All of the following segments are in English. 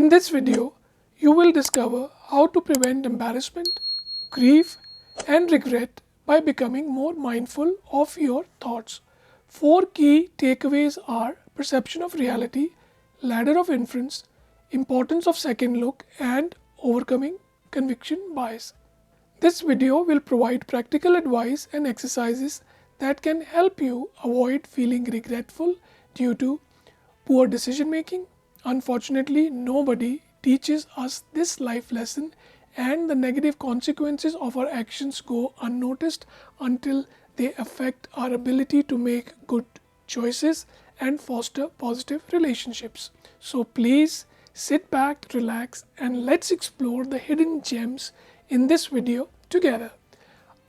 In this video, you will discover how to prevent embarrassment, grief, and regret by becoming more mindful of your thoughts. Four key takeaways are perception of reality, ladder of inference, importance of second look, and overcoming conviction bias. This video will provide practical advice and exercises that can help you avoid feeling regretful due to poor decision making. Unfortunately, nobody teaches us this life lesson, and the negative consequences of our actions go unnoticed until they affect our ability to make good choices and foster positive relationships. So please sit back, relax, and let's explore the hidden gems in this video together.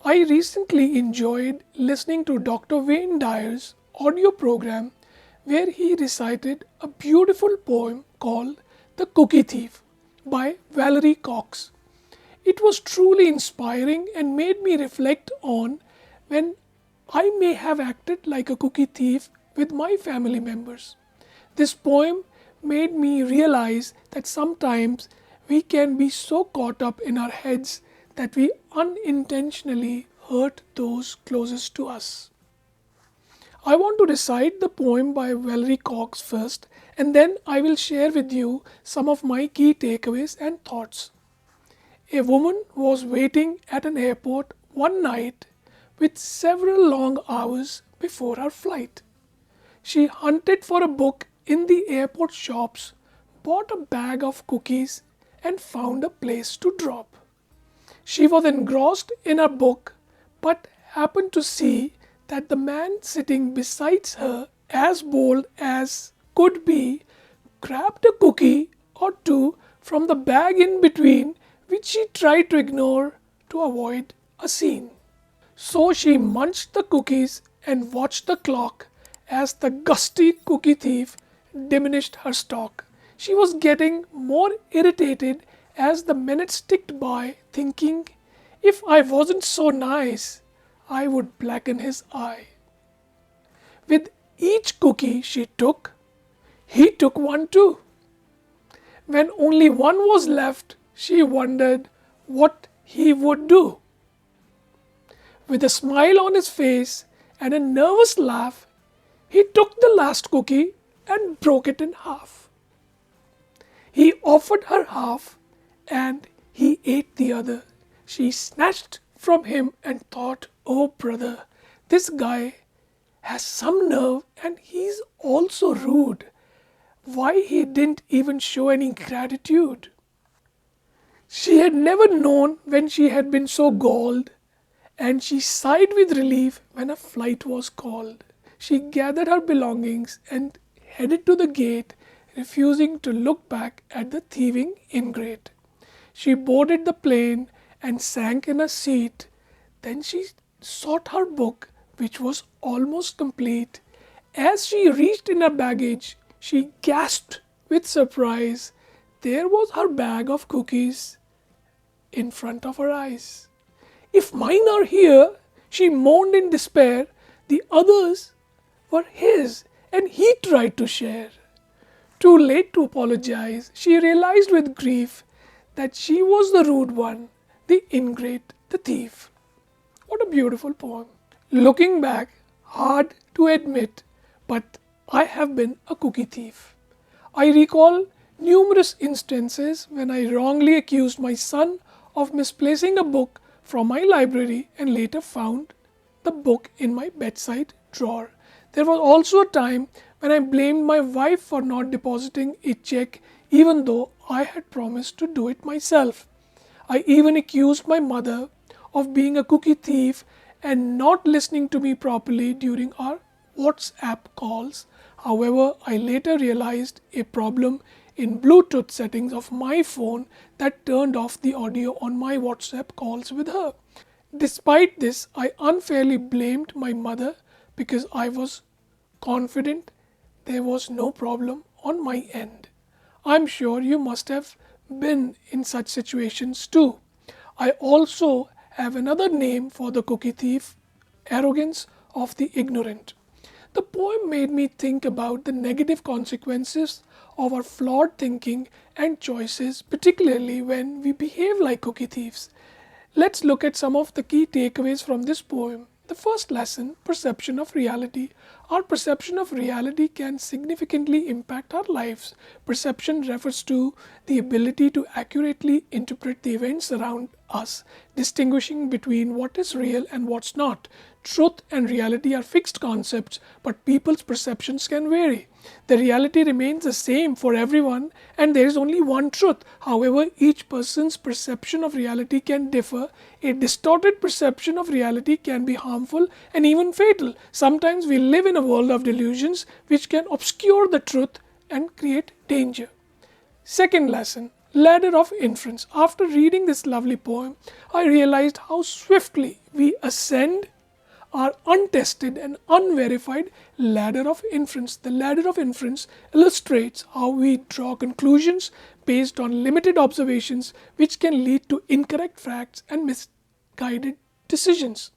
I recently enjoyed listening to Dr. Wayne Dyer's audio program where he recited a beautiful poem called The Cookie Thief by Valerie Cox. It was truly inspiring and made me reflect on when I may have acted like a cookie thief with my family members. This poem made me realize that sometimes we can be so caught up in our heads that we unintentionally hurt those closest to us. I want to recite the poem by Valerie Cox first, and then I will share with you some of my key takeaways and thoughts. A woman was waiting at an airport one night with several long hours before her flight. She hunted for a book in the airport shops, bought a bag of cookies, and found a place to drop. She was engrossed in her book, but happened to see that the man sitting beside her, as bold as could be, grabbed a cookie or two from the bag in between, which she tried to ignore to avoid a scene. So she munched the cookies and watched the clock as the gusty cookie thief diminished her stock. She was getting more irritated as the minutes ticked by, thinking, if I wasn't so nice, I would blacken his eye. With each cookie she took, he took one too. When only one was left, she wondered what he would do. With a smile on his face and a nervous laugh, he took the last cookie and broke it in half. He offered her half and he ate the other. She snatched from him and thought, oh brother, this guy has some nerve and he's also rude. Why he didn't even show any gratitude? She had never known when she had been so galled, and she sighed with relief when a flight was called. She gathered her belongings and headed to the gate, refusing to look back at the thieving ingrate. She boarded the plane and sank in a seat. Then she sought her book, which was almost complete. As she reached in her baggage, she gasped with surprise. There was her bag of cookies in front of her eyes. If mine are here, she moaned in despair, the others were his, and he tried to share. Too late to apologize, she realized with grief that she was the rude one, the ingrate, the thief. What a beautiful poem. Looking back, hard to admit, but I have been a cookie thief. I recall numerous instances when I wrongly accused my son of misplacing a book from my library and later found the book in my bedside drawer. There was also a time when I blamed my wife for not depositing a check even though I had promised to do it myself. I even accused my mother of being a cookie thief and not listening to me properly during our WhatsApp calls. However, I later realized a problem in Bluetooth settings of my phone that turned off the audio on my WhatsApp calls with her. Despite this, I unfairly blamed my mother because I was confident there was no problem on my end. I'm sure you must have been in such situations too. I also have another name for the cookie thief, arrogance of the ignorant. The poem made me think about the negative consequences of our flawed thinking and choices, particularly when we behave like cookie thieves. Let's look at some of the key takeaways from this poem. The first lesson, perception of reality. Our perception of reality can significantly impact our lives. Perception refers to the ability to accurately interpret the events around us, distinguishing between what is real and what's not. Truth and reality are fixed concepts, but people's perceptions can vary. The reality remains the same for everyone, and there is only one truth. However, each person's perception of reality can differ. A distorted perception of reality can be harmful and even fatal. Sometimes we live in a world of delusions which can obscure the truth and create danger. Second lesson, ladder of inference. After reading this lovely poem, I realized how swiftly we ascend our untested and unverified ladder of inference. The ladder of inference illustrates how we draw conclusions based on limited observations, which can lead to incorrect facts and misguided decisions.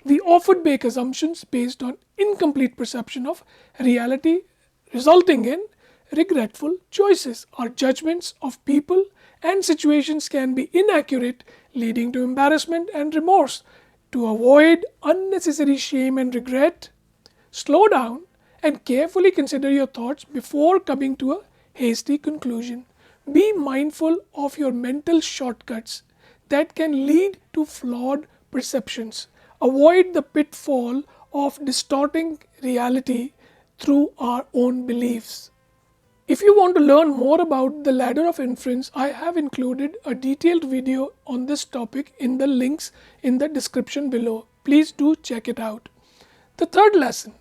We often make assumptions based on incomplete perception of reality, resulting in regretful choices. Our judgments of people and situations can be inaccurate, leading to embarrassment and remorse. To avoid unnecessary shame and regret, slow down and carefully consider your thoughts before coming to a hasty conclusion. Be mindful of your mental shortcuts that can lead to flawed perceptions. Avoid the pitfall of distorting reality through our own beliefs. If you want to learn more about the ladder of inference, I have included a detailed video on this topic in the links in the description below. Please do check it out. The third lesson,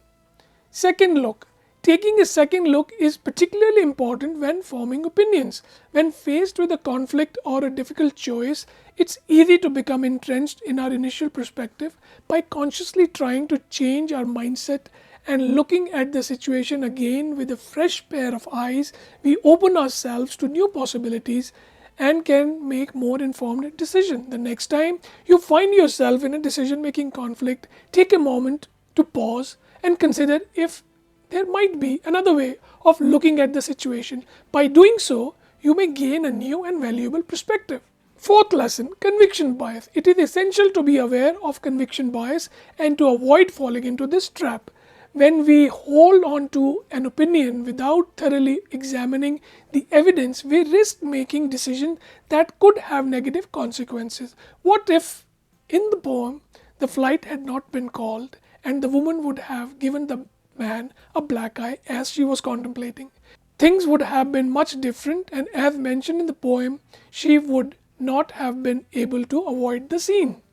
second look. Taking a second look is particularly important when forming opinions. When faced with a conflict or a difficult choice, it's easy to become entrenched in our initial perspective. By consciously trying to change our mindset and looking at the situation again with a fresh pair of eyes, we open ourselves to new possibilities and can make more informed decisions. The next time you find yourself in a decision-making conflict, take a moment to pause and consider if there might be another way of looking at the situation. By doing so, you may gain a new and valuable perspective. Fourth lesson, conviction bias. It is essential to be aware of conviction bias and to avoid falling into this trap. When we hold on to an opinion without thoroughly examining the evidence, we risk making decisions that could have negative consequences. What if, in the poem, the flight had not been called and the woman would have given the man a black eye as she was contemplating? Things would have been much different, and as mentioned in the poem, she would not have been able to avoid the scene.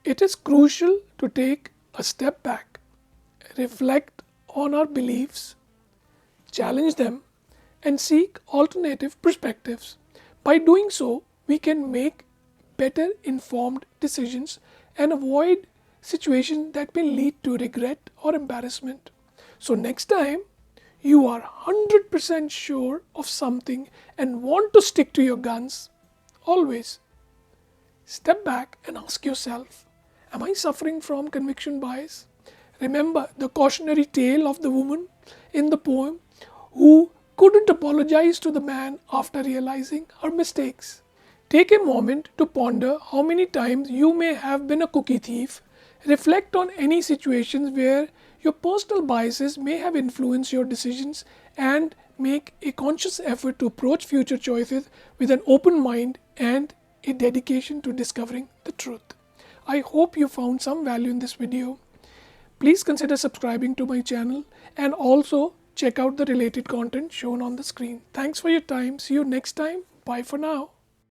It is crucial to take a step back, reflect on our beliefs, challenge them, and seek alternative perspectives. By doing so, we can make better informed decisions and avoid situations that may lead to regret or embarrassment. So next time you are 100% sure of something and want to stick to your guns, always step back and ask yourself, am I suffering from conviction bias? Remember the cautionary tale of the woman in the poem who couldn't apologize to the man after realizing her mistakes. Take a moment to ponder how many times you may have been a cookie thief. Reflect on any situations where your personal biases may have influenced your decisions and make a conscious effort to approach future choices with an open mind and a dedication to discovering the truth. I hope you found some value in this video. Please consider subscribing to my channel and also check out the related content shown on the screen. Thanks for your time. See you next time. Bye for now.